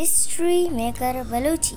History Maker Baluchi.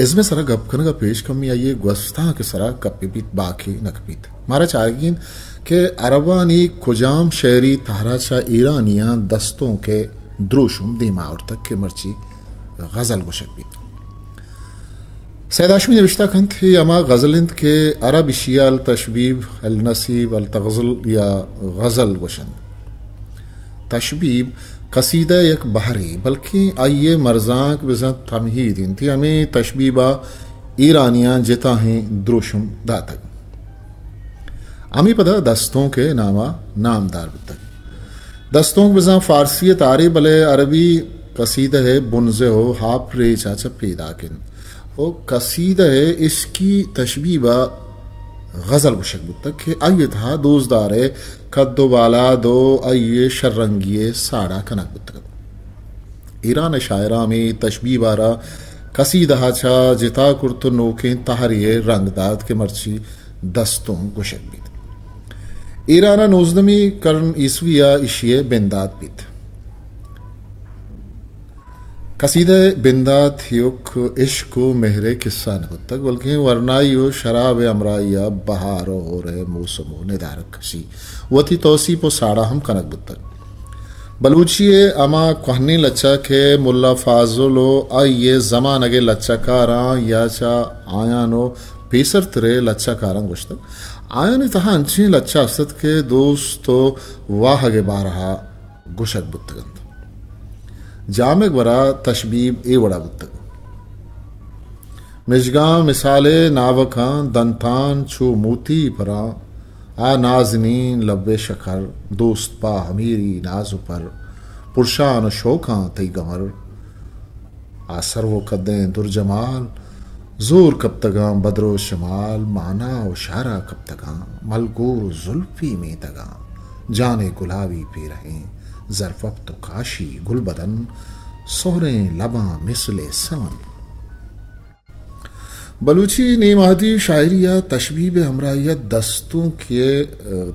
इसमें सारा गप करने का पेश कमी आई गुस्ता के सारा कपीत बाकी नकपीत मारा चागिन के अरबानी खुजाम शहरी तहराचा ईरानिया दस्तों के द्रोशुम दीमा और तक के मर्ची गजल गुशकबीत सैदाशमी नविश्ता खंत ही अमा गजलिंद के अरब इशिया अल तशबीब अल नसीब अल तगजल या गजल गुशंद तशबीब कसीदा एक बहरी बल्कि आइए मरजाक बिज़त तमहीद इंती हमें तशबीबा ईरानियां जिता हैं द्रोशुम दातक अमी पदा दस्तों के नामा नामदार तक दस्तों के बिज़ा फारसी तारी बले अरबी कसीदा है बुनजे हो हाफ रे चाचा पैदा किन वो कसीदा है इसकी तशबीबा गजल गुशक तक कि आइए था दोजदार है खद्दो बाला दो आइए शर्रंगिए साड़ा कनक बुतक ईरान शायरा में तशबी बारा कसीदा छा जिता कुर्तो नोके तहरिए रंगदाद के मर्ची दस्तों गुशक बीत ईराना नोजदमी कर्न ईसविया इशिये बिंदात बीत कसीदे बिंदात युक इश्क मेहरे किस्सा न तक बल्कि वरनाइयो शराब अमराइया बहारो हो रहे मौसमो निदारक खसी वती तोसी पो साड़ा हम कनक बुतक बलूचिए अमा कहनी लच्चा के मुल्ला फाजुलो आइए जमान अगे लच्चा कारा या चा आयानो पेसर तरे लच्चा कारा गुश्तक आयानी तहा अंची लच्चा असद के दोस्तो वाह गे बारहा गुशक बुतक जामे वरा तशबीब ए वड़ा बुतक मिजगा मिसाले नावका दंतान छू मोती परा आ नाजनीन लब्बे शकर दोस्त पा हमीरी नाजु पर पुरशान शोका तई गमर आ सरवो कद्दे दुर्जमाल जोर कब तगा बदरो शमाल माना व शारा कब तगा मलगूर जुल्फी में तगा जाने गुलाबी पे रहे जरफब तो काशी गुलबदन सोहरे लबा मिसले सन बलूची नेमादी शायरिया तशबीब हमराइया दस्तों के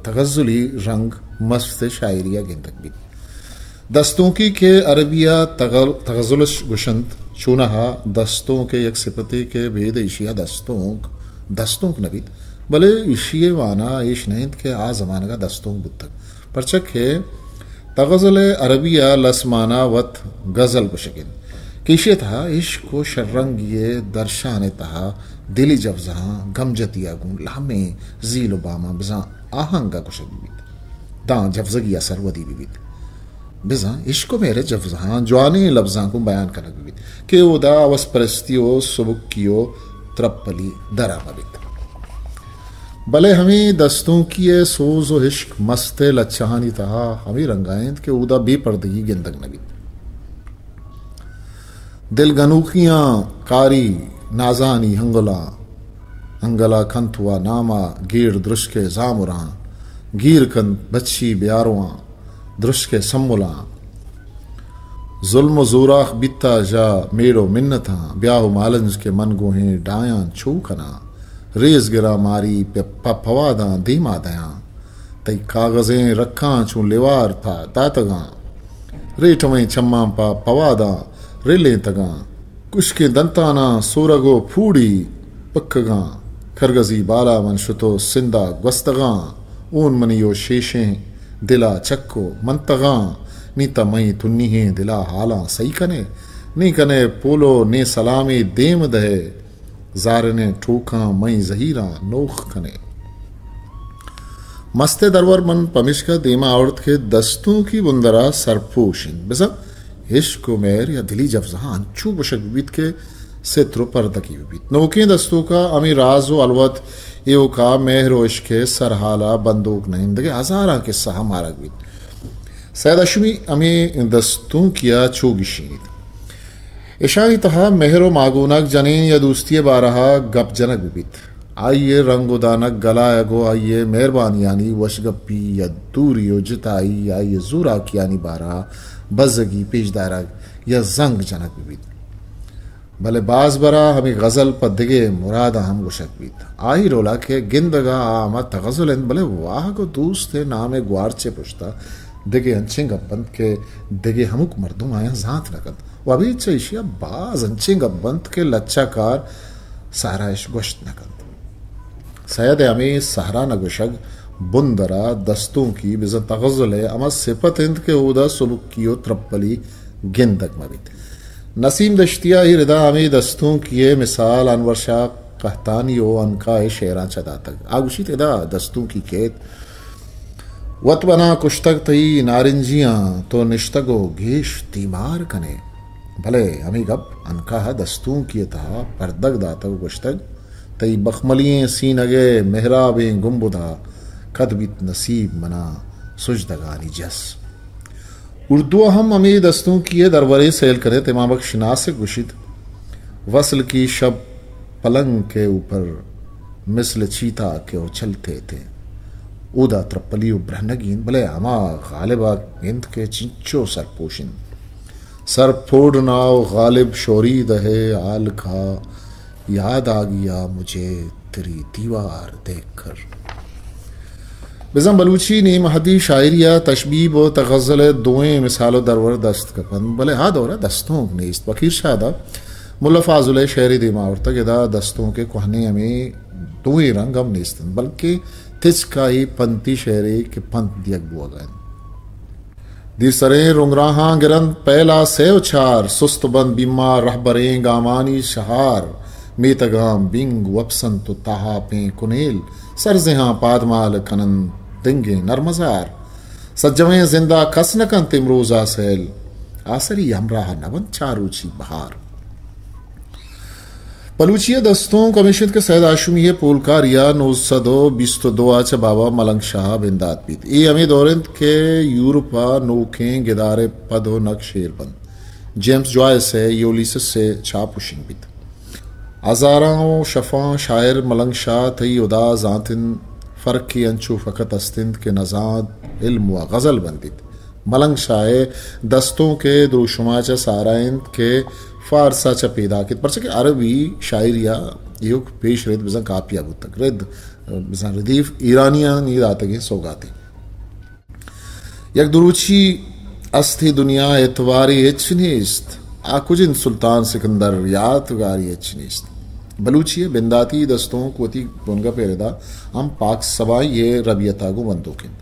तगज़ुली रंग मस्त शायरिया गिनतक भी दस्तों की के अरबिया तगज़ुलश गुशंत चुनहा दस्तों के एक सिपति के भेद इशिया दस्तों नबी भले इशिये वाना इश नैंद के आ जमाना का दस्तों बुतक परचक है तगज़ल अरबिया लसमाना वत गज़ल बुशकिन किशे था इश्क को शर्रंग ये दर्शान तहा दिली जफ्जहा गमजतिया गुन लामे जील बामा बिजा आहंगा कुशक बीत दा जफ्जगी असर वदी बीत बिजा इश्क मेरे जफ्जहा जवानी लफ्जा को बयान करक बीत के उदा वस परस्तियो सुबुकियो त्रपली दरा बीत भले हमें दस्तों की ये सोज व इश्क मस्ते लच्छानी तहा हमें रंगायंत के उदा बेपर्दगी गिंदक नबी दिल गनूखियां कारी नाजानी हंगला खंतुआ नामा गिर द्रुश के जामुरा गिर कन बच्ची ब्यारुआ द्रुश के सम्मुला जुल्म जोराख बिता जा मेरो मिन्नता ब्याह मालंज के मन गोहें डाया छू कना रेज गिरा मारी पवादा धीमा दया तई कागजें रखा छू लिवार था दातगा रेटवें चम्मा पा पवादा रेले तगा कुछ के दंताना सोरगो फूड़ी पक्कगा खरगजी बाला मनशुतो सिंदा गस्तगा ऊन मनियो शेशें दिला चक्को मंतगा नीता मई तुन्नी है दिला हाला सही कने नी कने पोलो ने सलामी देम दहे ज़ारने ठोका मई जहीरा नोख कने मस्ते दरवर मन पमिश्का देमा औरत के दस्तों की बुंदरा सरपोशिन बिजा इश्क मेर या दिली जफ्जहा अंचू बशक बीत के सित्रो पर्दकी बीत नोके दस्तों का अमी राज व अलवत यो का मेहर व इश्क सरहाला बंदूक नहीं दगे हजारा के सहा मारक बीत सैद अशमी अमी दस्तों किया चोगिशीनित इशाई तहा मेहरो मागूनक जनीन या दोस्ती बारहा गप जनक बिबित आइए रंग उदानक गला एगो आइए मेहरबान यानी वशगप्पी या दूरी जिताई आइए जूरा कियानी बारहा बजगी पेशदारा या जंग जनक बिबित भले बाज बरा हमें गजल पदगे मुराद हम गुशक बीत आई रोला के गिंदगा आमा तगजुल भले वाह को दोस्त है नाम ग्वारचे पुछता दिगे अंचिंग बंद के दिगे हमुक मर्दुम आया जात नकद वही चैशिया बाज अंचिंग बंद के लच्चाकार सारा इश गोश्त नकद सैयद हमें सहरा नगुशग बुंदरा दस्तों की बिजन तगजुल है अमा सिपत हिंद के उदा सुलुक कियो त्रप्पली गिंदक मबित नसीम दश्तिया ही रिदा हमें दस्तों किए मिसाल अनवर शाह कहतानी ओ अनका शेरा चदा तक आगुशी तेदा दस्तों की केत वत बना कुश्तक तई नारिंजियां तो निश्तगो घेश तीमार कने भले हमें गप अनका दस्तों किए था परदग दातक कुश्तक तई बखमलिए सीनगे मेहराबे गुम्बुदा कदबित नसीब मना सुजदगानी जस उर्दू हम अमी दस्तों किए दरबारे सैल करे तमामक शनास गुशित वसल की शब पलंग के ऊपर मिसल चीता के उछलते थे उदा त्रप्पली उब्रहनगीन भले हमा गालिबा गिंद के चिंचो सरपोशिन सर फोड़ नाव गालिब शोरी दहे आल खा याद आ गया मुझे तेरी दीवार देखकर बिज़म बलूची ने महदी शायरिया तशबीब व तगज़ल दोएं मिसालो दरवर दस्त कपन भले हा दौरा दस्तों नेस्त वकीर शादा मुल्ला फाजुल शहरी दिमाग तक इदा दस्तों के कहने हमें दोएं रंग हम नेस्तन बल्कि तिचका ही पंती शहरी के पंत दियक बुआ गए दी सरे रुंगराहा गिरन पहला से उछार सुस्त बंद बीमार रहबरें गामानी शहार मेतगाम बिंग वपसन तो ताहा पे कुनेल सरजहा पादमाल कनन दिंगे नरमजार सज्जमें जिंदा कसनकन तिमरोजा सैल आसरी हमराह नवन चारूची बहार बलूचिया दस्तों कमीशन के सैद आशुमी पोलकारिया 922 आच बाबा मलंग शाह बिंदात बीत ये हमें दौरंद के यूरोपा नोखे गिदारे पदो नक शेरबंद जेम्स जॉयस है योलिसिस से छापुशिंग बीत आजाराओं शफा शायर मलंग शाह थई उदा जातिन फर्क की अंचु फकत अस्तिंद के नजाद इल्म व गजल बंदित मलंग शाह दस्तों के दुरुशुमाच साराइंद के फारसा च पैदा कित पर के अरबी शायरिया युग पेश रेद बिजन कापिया बुतक रेद बिजन रदीफ ईरानिया नीद आते सौगाती यक दुरुची अस्थि दुनिया एतवारी एचनीस्त आकुजिन सुल्तान सिकंदर यादगारी एचनीस्त बलूची बिंदाती दस्तों कोती बुनगा पेरेदा हम पाक सवाई ये रबियता गो बंदोकिन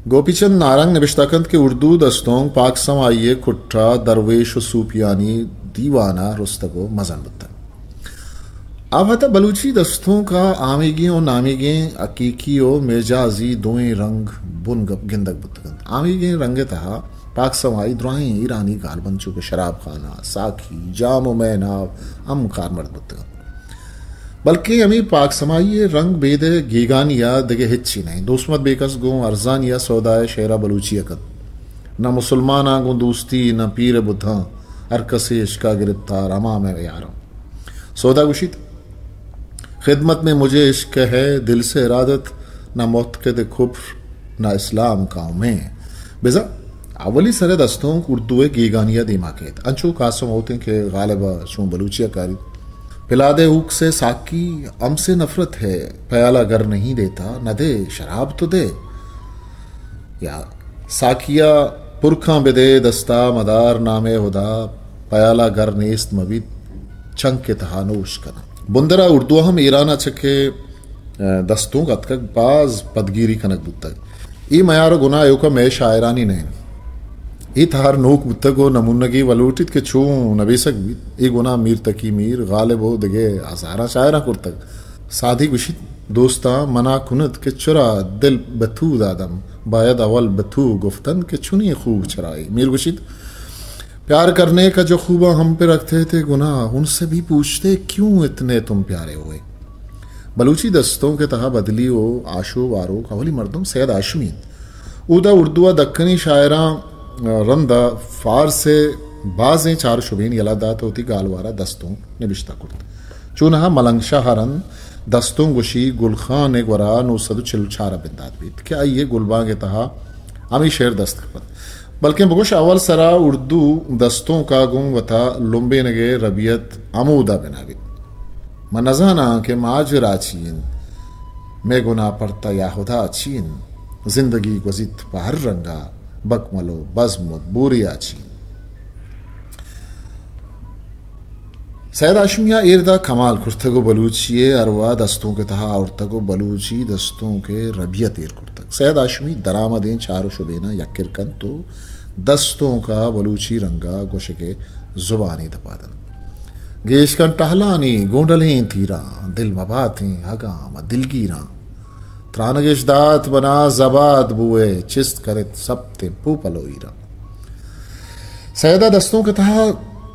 गोपीचंद नारंग निबिश्ताकंद के उर्दू दस्तों पाक समाइये कुट्रा दरवेश सूफियानी दीवाना रुस्तगो मजन बुत्ता अब हता बलूची दस्तों का आमेगी और नामेगी अकीकी और मेजाजी दोएं रंग बुन गिंदक बुत्तगंद आमेगी रंगे तहा पाक समाई द्राई ईरानी गालबन चुके शराब खाना साखी जाम मैनाव अम कारमर्द बुत्तगंद बल्कि अमी पाक समाई रंग बेदे गीगानिया दिगे हिच्ची नहीं दोस्मत बेकस गो अरजानिया सौदाय शेरा बलूची अकद न मुसलमाना गो दोस्ती न पीर बुद्धा हर कसे इश्का गिरफ्तार अमा में यार सौदा गुशित खिदमत में मुझे इश्क है दिल से इरादत न मौत के दे खुफ्र न इस्लाम का में बेजा अवली सरे दस्तों उर्दू गीगानिया दिमाकेत अंचो कासम होते के गालिबा शू बलूचिया कारी पिलादे ऊक से साकी हमसे नफरत है प्याला गर नहीं देता न दे शराब तो दे या साकिया पुरखा बेदे दस्ता मदार नामे हुदा प्याला गर नेस्त मबिद चंग के तहानोश कना बुंदरा उर्दू हम ईराना चके दस्तों का बाज पदगिरी कनक बुत्तक ई मयार गुना यो का मैं शायरानी नहीं ई थार नोक बुत्तको नमूनगी वलूटित के छू नबीसक भी ई गुना मीर तकी मीर गालिब हो दगे आसारा शायरा कुर्तक साधी गुशित दोस्ता मना कुनत के चुरा दिल बथू दादम बायद अवल बथू गुफ्तन के चुनी खूब चराई मीर गुशित प्यार करने का जो खूबा हम पे रखते थे गुनाह उनसे भी पूछते क्यों इतने तुम प्यारे हुए बलूची दस्तों के तहा बदली हो आशो वारो कवली मर्दम सैयद आशमीन उदा उर्दुआ दक्कनी शायरा रंदा फार से बाजें चार शुबेन यलादात होती गालवारा दस्तों निबिश्ता कुर्त चूनहा मलंगशा हरन दस्तों गुशी गुलखान एक वरा नो सदु चिल छारा बिंदात बीत क्या ये गुलबाग तहा अमी शेर दस्त खपत बल्कि बगुश अवल सरा उर्दू दस्तों का गुंग वता लुम्बे नगे रबियत अमूदा बिनावी मनजाना के माज राचीन मैं गुना पड़ता या खुदा चीन जिंदगी गुजित पहर रंगा बकमलो बज़्म बूरिया चीन सैयद आशमिया इर्दा कमाल कुर्तगो बलूचिये अरवा दस्तों के तहा औरतगो बलूची दस्तों के रबियत एर कुर्तग सैयद आशमी दरामदें चारो शुबेना यक्किरकन तो दस्तों का बलूची रंगा गोशे के जुबानी दपादन गेशकन टहलानी गोंडलें तीरा दिल मबातें हगाम दिलगीरा त्रानगेश दात बना जबात बुए चिस्त करेत सबते पूपलोईरा सैयदा दस्तों के तहा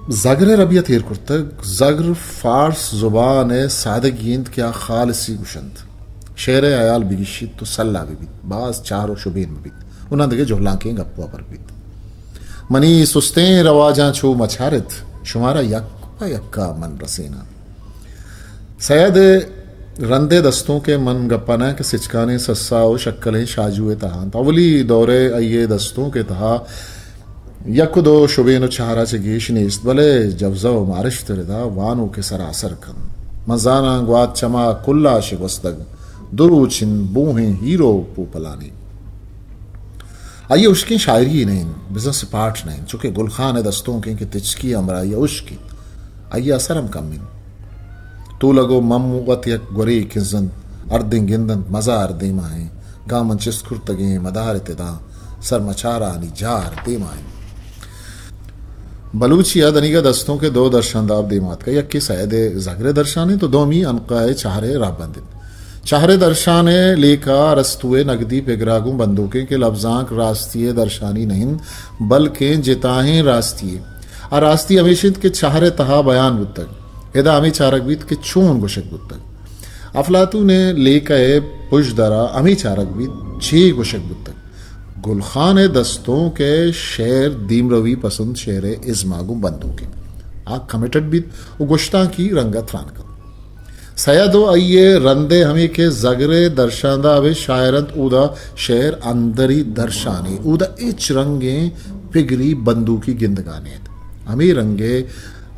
जगर रबियत एर कुर्तग जगर फार्स जुबान सादगींद क्या खालसी गुशंत शेर अयाल बिगिशित तो सल्ला बिबित बाज चारो शुबेन बिबित उन्हां दगे जोहलांके गप्पा पर बित मनी सुस्तें रवाजा छू मछारित शुमारा यक्का यक्का मन रसेना सैयद रंदे दस्तों के मन गप्पाना के सिचकाने सस्साओ शक्कलें शाजुए तहां अवली दौरे अये दस्तों के तहा यकुदो शुबेनो चारा चे गेश नेस्त भले जवजो मारिश तरदा वानो के सरासर कन मजाना ग्वात चमा कुल्ला शिवस्तग दुरूचिन बूहें हीरो पूपलानी आइए उसकी शायरी नहीं बिजनेस पार्ट नहीं चूंकि गुलखान दस्तों के तिचकी अमरा या उश्की आइए असरम कमिन तू लगो मम्मुवत यक गुरे किजन अर्दिं गिंदन मजा अर्दिमा है गामन चिस्कुर तगे मदार तिदा सर मचारा नी जार देमाए बलूचिया दनीगा दस्तों के दो दर्शानदाब देमात का यक्की सैयद जगरे दर्शाने तो दोमी अनकाए चाहरे राबंदित चाहरे दर्शाने लेका रस्तुए नगदी पेगरागू बंदूकें के लफ्जांक रास्तिये दर्शानी नहीं बल्कि जिताहें रास्तिये आ रास्ती अमीशित के चाहरे तहा बयान बुतक एदा अमी चारक बीत के चून गुशक बुतक अफलातू ने लेकाए पुशदरा अमी चारक बीत छे गुशक बुतक गुलखान दस्तों के शेर दीमरवी पसंद शेर इज़मागु बंदू के आ कमिटेड भी गुश्ता की रंगत रान कर सयादो आइये रंदे हमें के जगरे दर्शांदा अवे शायरत उदा शेर अंदरी दर्शाने उदा इच रंगे पिगरी बंदू की गिंदगाने हमें रंगे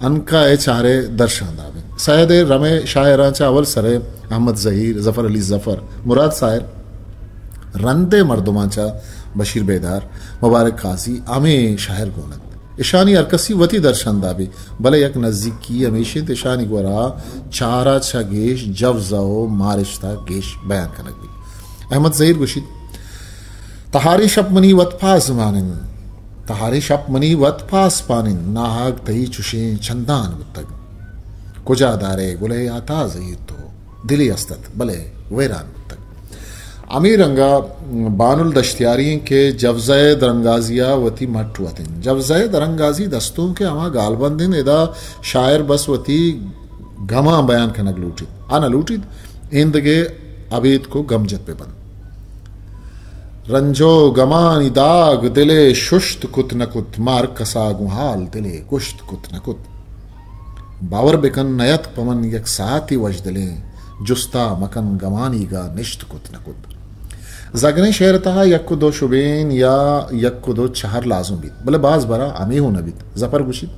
अनका ए चारे दर्शांदा अवे सैयद रमे शायरांचा अवल सरे अहमद जहीर जफर अली जफर मुराद सायर रंदे मर्दुमांचा बशीर बेदार मुबारक काजी आमे शायर गोनत ईशानी अरकसी वती दर्शांदा भी भले यक नजदीकी हमेशित ईशानी गोरा चारा छा गेश जव जाओ मारिश्ता गेश बयान कनक भी अहमद जहीर गुशिद तहारी शप मनी वत पास मानिन तहारी शप मनी वत पास पानिन नाहक तही चुशे चंदान बुतग कुजा दारे गुले आता जहीर तो दिली अस्तत भले वेरान अमीरंगा बानुल दश्तियारी के जवज़े दरंगाजिया वती मट वतिन जवज़े दरंगाजी दस्तों के अमा गालबंदिन एदा शायर बस वती गमा बयान खनक लूटित आना लूटित इंदगे अबीद को गमजत पे बंद रंजो गमानी दाग दिले शुष्ट कुत नकुत मार कसा गुहाल दिले कुश्त कुत नकुत बावर बिकन नयत पमन यक साथी वज दिले जुस्ता मकन गमानी गा निश्त कुत नकुत जगने शेर तहा यक्को दो शुबेन या यक्को दो चार लाजुम बीत भले बाज बरा अमी हो नबीत जफर गुशित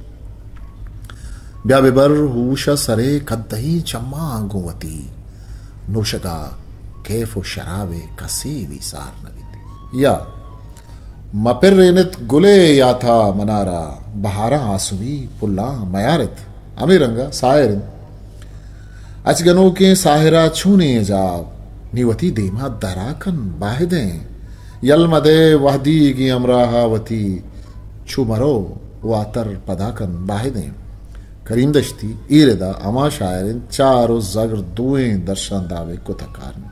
ब्या बेबर हुशा सरे कद्दही चम्मा अंगुवती नोशगा कैफ शराबे कसी विसार नबीत या मपिर रेनित गुले या था मनारा बहारा आसुवी पुल्ला मयारित अमी रंगा सायरिन अचगनों के साहिरा छूने जाब निवती देमा दराकन बाहिदे यलमदे वहदी की अमराहावती छुमरो वातर पदाकन बाहिदे करीम दश्ती ईरदा अमा शायरिन चारो जगर दुएं दर्शन दावे कुतकारन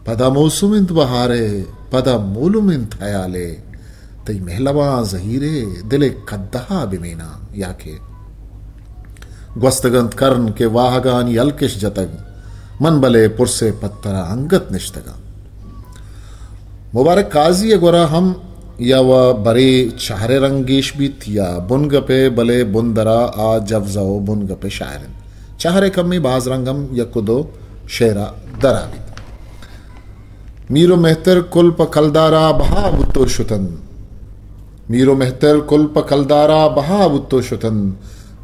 पदा मौसुमिंत बहारे पदा मूलुमिंत हयाले तई महलवा जहीरे दिले कद्दहा बिमेना याके ग्वस्तगंत कर्न के वाहगान यलकिश जतग मन बले पुरसे पत्तरा अंगत निश्तगा मुबारक काजी गोरा हम या व बरे चाहरे रंगेश बीत या बुनगपे बले बुंदरा आ जवजाओ बुनगपे शायरन चाहरे कमी बाज रंगम यकुदो शेरा दराबी मीरो मेहतर कुल्प कलदारा बहा बुत्तो शुतन मीरो मेहतर कुल्प कलदारा बहा बुत्तो शुतन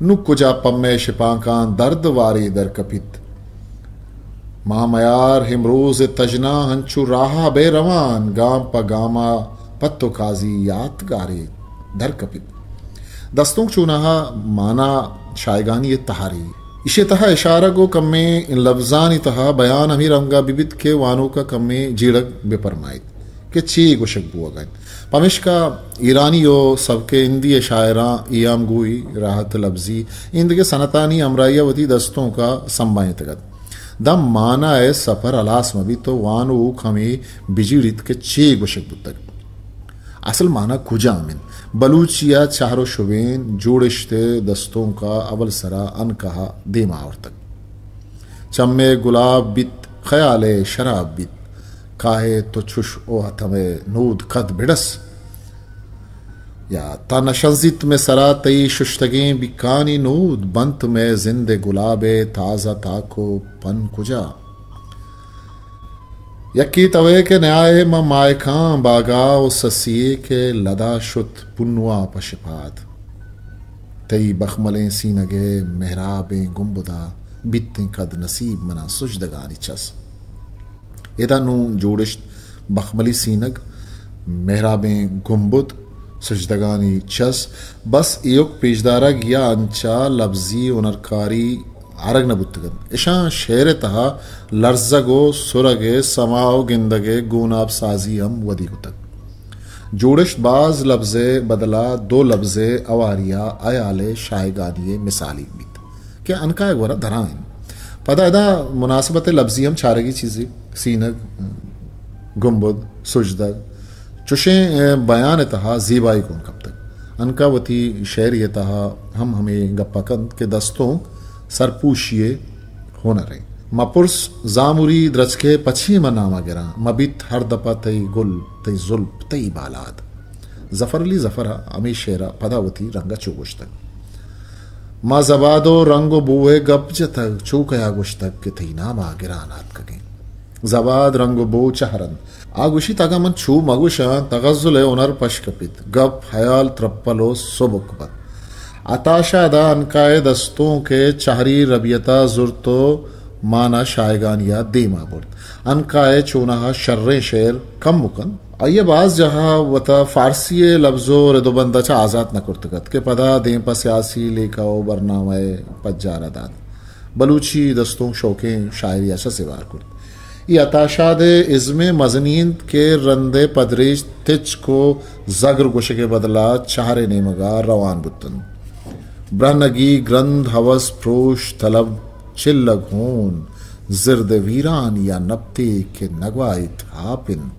नुकुजा पम्मे शिपाकां दर्द वारे दर कपित मामयार हिमरोज तजना हंचु राहा बे रवान गाम प गामा पत्तो काजी यात गारे दर कपित दस्तों चुनाहा माना शायगानी तहारी इशे तहा इशारा को कम्मे इन लफ्जानी तहा बयान हमी रंगा बिबित के वानों का कम्मे जीड़क बेपरमाइत के ची गुशक बुआ गए पमिश का ईरानियो सबके इंदी शायरा इयाम गुई राहत लफ्जी इंद के सनतानी अमरायावती दस्तों का संबायत गद दम माना है सफर अलास मबी तो वानो हमें बिजीड़ित के ची गुशक बुतक असल माना कुजामिन बलूचिया चारो शुबेन जोड़िश्ते दस्तों का अवल सरा अन कहा देमा और तक चम्मे गुलाब बित ख्याले शराब बित काहे तो छुश ओ हथमे नूद कद बिड़स या तानशजित में सरा तई शुश्तगें बिकानी नूद बंत में जिंदे गुलाबे ताजा ताको पन कुजा यक्की तवे के न्याय म मायकां बागाओ ससिए के लदा शुत पुन्नुआ पशपात तई बखमलें सीनगे मेहराबें गुम्बुदा बित्तें कद नसीब मना सुजदगानी चस एदा नू जोड़िश बखमली सीनग मेहराबें गुम्बुद सुजदगानी चस बस एयोक पेशदारा गिया अंचा लफ्जी उनरकारी आरग नबुत्तगन इशा शेर तहा लर्जगो सुरगे समाओ गिंदगे गुनाब साजी हम वदी तक जोड़िश बाज लफ्जे बदला दो लफ्जे अवारिया अयाले शायगानिये मिसाली बीत क्या अनका एक वरा धराइन पता अदा मुनासबत लफ्जी हम चारेगी चीजें सीनग गुम्बुद सुजदग चुशे बयान तहा जीबाई कौन कब तक अनका वती शेर ये तहा हम हमें गप्पकंद के दस्तों सरपूशिये होना रहे मपुर्स जामुरी द्रचके पछी मनामा गिरा मबित हर दपा तई गुल तई जुल्प तई बालाद जफरली जफरा अमी शेरा पदावती रंगा चुगुश्तक मा जबादो रंगो बुए गप जतक चूकया गुश्तक के थई नामा गिरा नात कगे जबाद रंगो बो चहरन आगुशी तगमन छू मगुशा तगजुले उनर पशकपित गप हयाल त्रप्पलो सुबुकबत अताशा दा अनकाए दस्तों के चाहरी रबियता जुर्तो माना शायगानिया देमा बुर्द अनकाए चूना शर्रे शेर कम मुकन अये बाज जहाँ वता फारसी लफ्जो रदोबंदा चा आजाद न कुर्तगत के पदा दें पर सियासी लेखाओ बरनामे पज्जारा दाद बलूची दस्तों शौके शायरी ऐसा सिवार कुर्द ये अताशा दे इज़्मे मजनीन के रंदे पदरेज तिच को जगर गुश के बदला चाहरे नेमगा रवान बुतन ब्रनगी ग्रंथ हवस प्रोश तलब चिल्लग होन जिर्द वीरान या नब्ते के नगवाइत हापिन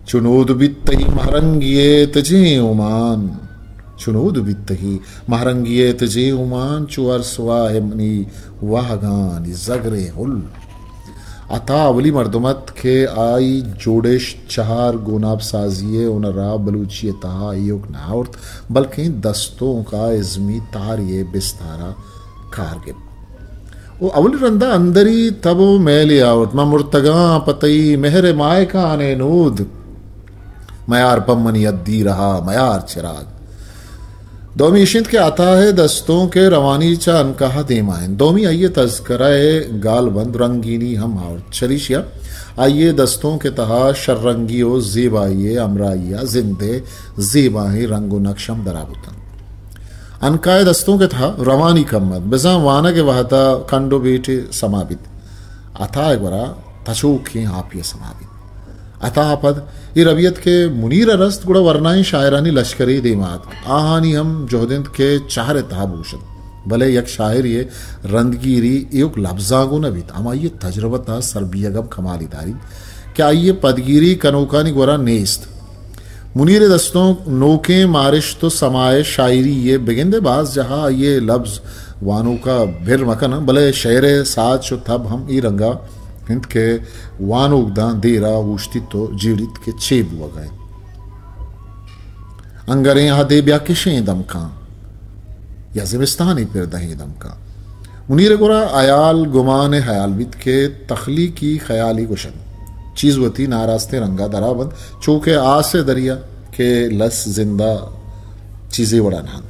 चुनूद बित्तही महरंगिये तजे उमान चुनूद बित्तही महरंगिये तजे उमान चुअर स्वाहिमनी वाहगान जगरे हुल अता अवली मर्दमत के आई जोड़ेश चार गुनाब साजिए उनरा बलूचिय तहा योग नाउर्त बल्कि दस्तों का इज़्मी तारिये बिस्तारा कारगिब वो अवली रंदा अंदरी तबो मैली आउट मा मुर्तगा पतई मेहरे माय का आने नूद मयार पम्मनी अद्दी रहा मयार चिराग दोमी इशिंद के आता है दस्तों के रवानी चा अनकहा देमाइन दोमी आइए तज़कराए गालबंद रंगीनी हम और चलिशिया आइए दस्तों के तहा शर्रंगियो ज़ेबाइये अमराइया जिंदे ज़ेबाही रंगो नक्शम दराबुतन अनकाए दस्तों के तहा रवानी कम्मत बिजा वाना के वहता खंडो बेटे समाबित अथा एक बरा तशोक हापिय समाबित अता पद ये रबियत के मुनीर रस्त गुड़ा वरनाई शायरानी लश्करी देमात आहानी हम जोहदिंद के चाहरे तहाबूशन भले यक शायर ये रंदगीरी एक लफ्जागो नबीत अमा ये तजरबता सरबियगम कमाली दारी क्या ये पदगिरी कनोकानी गोरा नेस्त मुनीर दस्तों नोके मारिश तो समाए शायरी ये बिगिंदे बाज जहाँ ये लफ्ज वानों का भिर मकन भले शेरे साथ तब हम ई रंगा हिंद के वानोगदा देरा वुश्ती तो जीड़ित के चेब वगैरह अंगरें आदे ब्या किशें दमका या जिमिस्तानी पिर दही दमका मुनीर गोरा आयाल गुमान हयाल बित के तखलीकी ख्याली गुशन चीज वती नारास्ते रंगा दराबंद चूके आसे दरिया के लस जिंदा चीजें बड़ा नान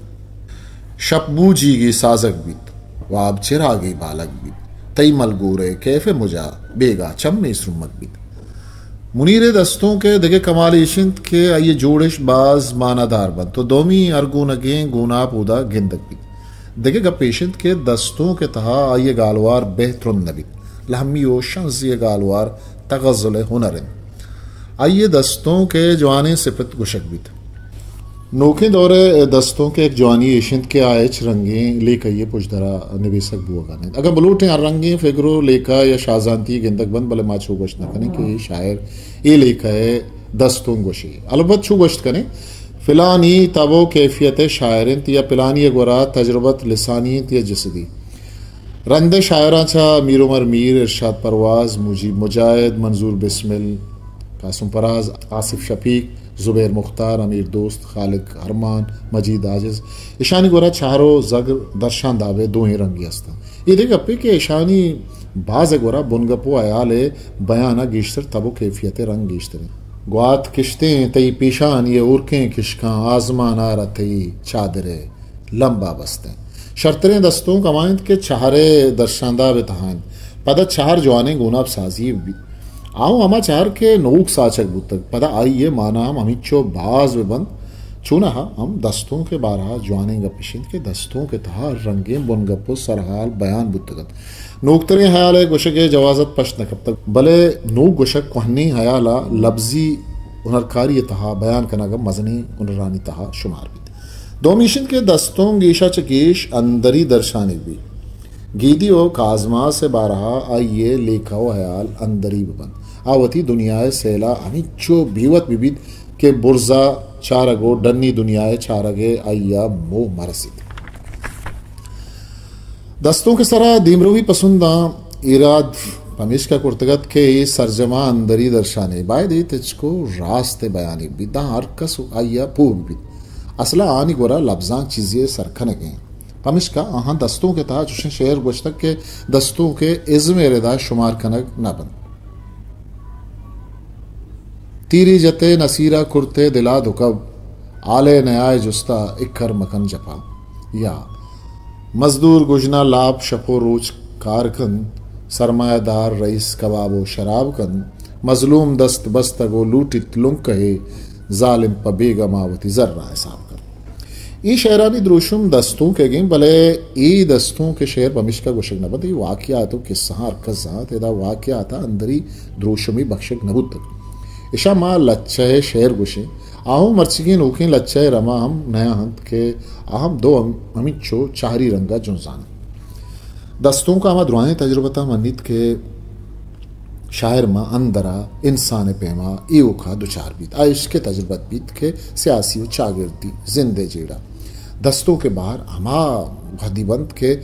शपबू जीगी साजक बित वाब चिरागी बालक बित तई मलगूरे कैफे मुजा बेगा चम्मे सुमक बित मुनीरे दस्तों के दगे कमाल इशिंत के आइए जोड़िश बाज मानादार बन तो दोमी अरगुनगे गुना पूदा गिंदक बित दगे ग पेशिंत के दस्तों के तहा आइए गालवार बेहतरुन नबित लहमी ओशंस ये गालवार तगज़ुल हुनरिन आइए दस्तों के जवानी सिफत गुशक बित नोखे दौरे दस्तों के एक जवानी एशियंत के आयच रंगे लेका ये पुजदरा निवेशक बुआ गाने अगर बलूटे रंगे फिक्रो लेका या शाहजांती गिंदक बंद बले मा छू गोश्त न कने कि ये शायर ये लेका है दस्तों गोशी अलबत छू गोश्त कने फिलानी तबो कैफियत शायरिन या पिलानी गोरा तजरबत लिसानियत या जसदी रंदे शायरा छा मीर उमर मीर इरशाद परवाज मुजीब मुजाहिद मंजूर बिस्मिल कासम पराज आसिफ शफीक जुबैर मुख्तार अमीर दोस्त खालिक हरमान मजीद आजिज ईशानी गोरा चारो जगर दर्शान दावे दो ही रंगी हस्ता ये देख अपे के ईशानी बाज गोरा बुनगपो आयाले बयाना गिश्तर तबो कैफियत रंग गिश्तर ग्वात किश्तें तई पेशान ये उर्कें किश्का आजमान आ रही चादरे लंबा बस्ते शर्तरे दस्तों कमाइंद के चारे दर्शांदा बेतहान पदा चार जवाने गुनाब साजी आओ अमा चार के नोक साचक बुतक पदा आई ये माना हम अमिचो बाज बंद चुना हम दस्तों के बारह जवाने गपिशिंद के दस्तों के तहा रंगे बुनगपो सरहाल बयान बुतगत नोकतरे हयाल गुशके जवाजत पश्त नकब तक भले नोक गुशक कहनी हयाला लफ्जी उनरकारी तहा बयान कनाग मजनी उनरानी तहा शुमार भी दोमिशन के दस्तों गीशा चकेश अंदरी दर्शाने भी गीदी ओ काजमा से बारहा आइए लेखाओ हयाल अंदरी बबन आवती दुनियाए सेला अनिचो बीवत बिबिद के बुर्जा चारगो डन्नी दुनियाए चारगे आइया मोह मरसिद दस्तों के सरा दीमरुवी पसंदा इराद पमिश का कुर्तगत के सरजमा अंदरी दर्शाने बायदे तिचको रास्ते बयानी बिदा हरकस आइया पू बिबिद असला आनी गोरा लफ्जां चीजें सरखन गए पमिश्का आहा दस्तों के तहा चुशे शेर गुश्तक के दस्तों के इज़्म रेदा शुमार कनक न बन तीरी जते नसीरा कुर्ते दिला दुकब आले नयाय जुस्ता इक्कर मकन जपा या मजदूर गुजना लाभ शपो रोज कारकन सरमायादार रईस कबाबो शराब कन मजलूम दस्त बस्तगो लूटित लुंग कहे जालिम पबेगमावती जर्रा हिसाब कर ई शहरानी द्रोशुम दस्तों के गेम भले ई दस्तों के शहर बमिश्का गुशक नबद ई वाक़ियातो किस्सा हरकत तेदा वाक़ियाता अंदरी द्रोशुमी बख्शक नबुद तक इशा मा लच्चे शहर गुशे आहू मर्चिगे नोखे लच्चे रमा हम नया हंत के आहम दो अमिचो चारी रंगा जुनजान दस्तों का हमा दुआएं तजुर्बता मनित के शायर मा अंदरा इंसान पेमा ईओ का दुचार बीत आयुष के तजुर्बत बीत के सियासी चागिरदी जिंदे जेड़ा दस्तों के बाहर हमा गदीबंद के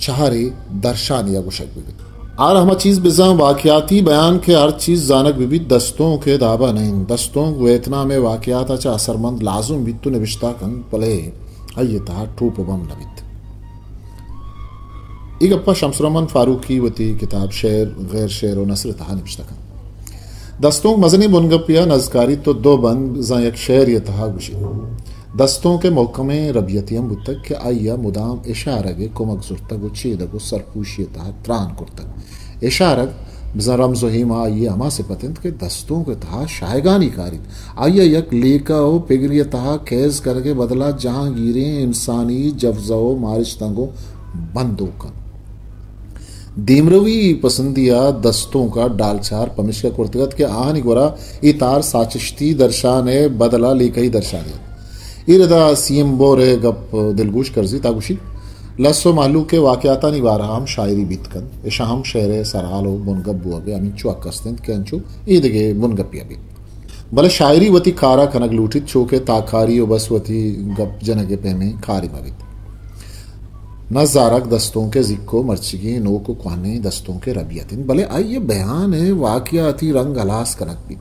चारे दर्शानिया गुशक बीत आर हमा चीज बिजा वाक़ियाती बयान के हर चीज जानक भी दस्तों के दाबा नहीं दस्तों वेतना में वाक़ियात अच्छा असरमंद लाजुम बीत तो निविश्ता कन पले आइए तहा ठूप बम नबित एक अप्पा शमसुरमन फारूकी वती किताब शेर गैर शेर और नसर तहा निविश्ता कन दस्तों मजनी बुनगपिया नजकारी तो दो बंद जा एक शेर ये तहा गुशी दस्तों के मौकमे रबियतियम बुतक के आइया मुदाम इशारगे कुमक जुर्तक चेदगो सरपूशी तहा त्रान कुर्तक इशारग रमजो हिमा आइए हमा से पतंत के दस्तों के तहा शायगानी कारित आइया यक लेका हो पिगरिय तहा कैज करके बदला जहां गिरे इंसानी जफजाओ मारिश तंगो बंदूकन दीमरवी पसंदिया दस्तों का डालचार पमिश्का कुर्तगत के आहानी गोरा इतार साचिश्ती दर्शाने बदला लेकई दर्शाने इरदा सीएम बोरे गप दिलगुश करजी तागुशी लसो मालू के वाक़याता निवारा हम शायरी बीतकन इशाम शेरे सरहालो बुनगप बुअगे अमिचो अकस्तंत के अंचो ईदगे बुनगपिया बीत भले शायरी वती कारा कनक लूटित चोके ताकारी बसवती गप जनगे पेमे खारी मवित नजारक दस्तों के जिक्को मर्चिगी नो को क्वाने दस्तों के रबियतिन भले आइए बयान है वाक़याती रंग अलास कनक भी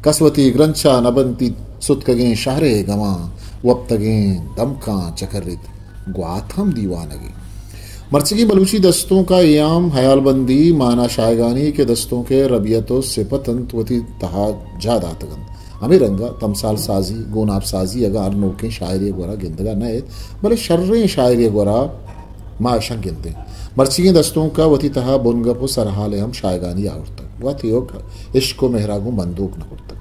कसवती ग्रंचा नबंती सुतकगें शहरे गवा वब्तगें दमका चकर्रित ग्वाथम दीवानगी। मर्चगी बलूची दस्तों का याम हयालबंदी माना शायगानी के दस्तों के रबियतो सिपतंत वती तहा जादातगन हमें रंगा तमसाल साजी गोनाब साजी अगर नोके शायरी गोरा गिंदगा नए भले शर्रे शायरी गोरा माशा गिनते मर्चगी दस्तों का वती तहा बुनगपो सरहाले हम शायगानी आवरतक वती इश्को मेहरागू बंदूक न उड़तक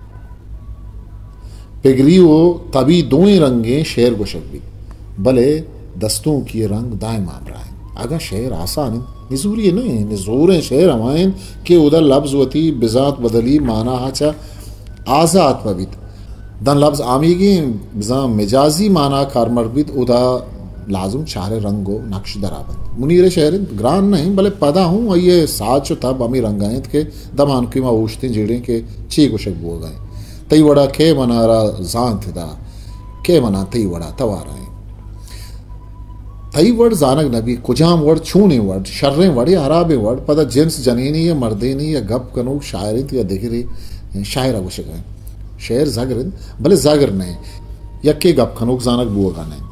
पिगरी वो तभी दोए रंगे शेर गोशक भी भले दस्तों की रंग दाएं मामरा है अगर शेर आसान निजूरी नहीं निजोर शेर हमायन के उधर लफ्ज वती बिजात बदली माना हाचा आजात मबित दन लफ्ज आमीगी बिजा मिजाजी माना कारमरबित उदा लाजुम चारे रंगो नक्श दराबंद मुनीर शहर ग्रान नहीं भले पदा हूँ ये साच तब अमी रंगायत के दमान की माँ उछते जेड़े के ची गुशक बो गए तई वड़ा के मनारा जान थिदा के मना तई वड़ा तवारा है तई वर्ड जानक नबी कुजाम वर्ड छूने वर्ड शर्रे वर्ड या हराबे वर्ड पदा जिन्स जनीनी या मर्देनी या गप कनूक शायरित या दिगरी शायरा गुशक है शेर जागरिन भले जागर नहीं या के गप कनूक जानक बुआ नहीं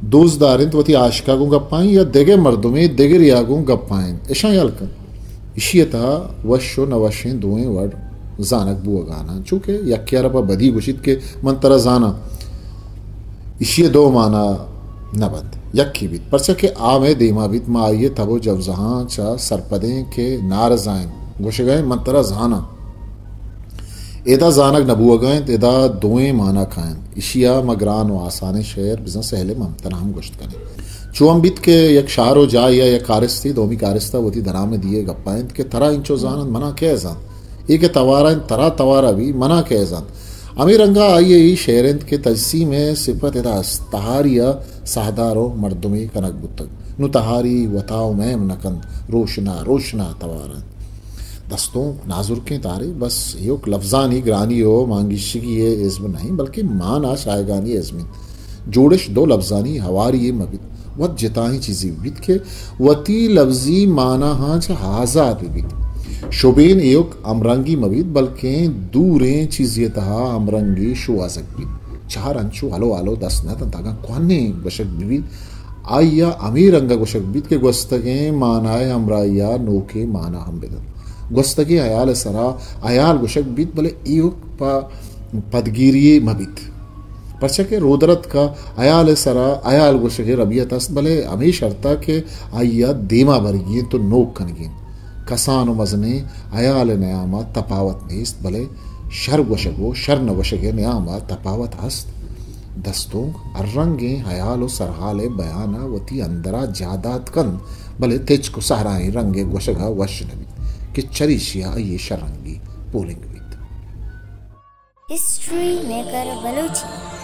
दोस्त दारिंत वती आशिका गु गप्पाएं या देगे मर्दुमे देगे रियागु गप्पाएं ऐशा यालकन इशियता वशो नवशें दुएं वर्ड जानक बुआ गाना चूंकि यक्यारा पर बदी गुशित के मंतरा जाना इशिय दो माना न बंद यक्की बीत परचा के आ में देमा बीत मा आइए तबो जब जहां चा सरपदे के नार जाएं गोश गए मंतरा जाना एदा जानक नबुआ गए एदा दोएं माना खाएं इशिया मगरान व आसाने शेर बिजन सहले ममतना हम गोश्त करें चुअम बीत के यक शारो जा या कारिस्ती दोमी कारिस्ता वती दरा में दिए गप्पाएं के तरा इंचो जानन मना के जान एक तवारा तरा तवारा भी मना के जान अमीर रंगा आइए ही शेरंत के तजसी में सिफत एदा तहारिया साहदारो मर्दुमी कनक बुतक नु तहारी वताओ मैम नकन रोशना रोशना तवारन दस्तों नाजुर के तारे बस योक लफ्जानी ग्रानी हो मांगिशिगी ये इज्म नहीं बल्कि माना शायगानी इज्मिन जोड़श दो लफ्जानी हवारी ये मबित वत जिताही चीज़ी बित के वती लफ्जी माना हाँ चा हाजात बित शोबेन एयोक अमरंगी मबित बल्कि दूरें चीज़ी तहा अमरंगी शुआजक बित चार अंशु हलो हलो दस न तंतागा कौने बशक बित आया अमीर रंगा गोशक बित के गोस्तगे मानाए अमराया नोके माना हम बिदन गोस्तगे अयाल सरा अयाल गोशक बित भले एयोक पदगिरी मबित परचा के रोदरत का अयाल सरा अयाल गोशगे रबियत अस्त भले हमेश शर्ता के आइया देमा भरगी तो नोक कनगी कसान मजने अयाल नयामा तपावत नेस्त भले शर गोशगो शर न वशगे नयामा तपावत हस्त दस्तों अर्रंगे हयाल सरहाले बयाना वती अंदरा जादात कन भले तेज को सहराए रंगे गोशगा वश नबी कि चरिशिया ये शरंगी polling with history maker Balochi.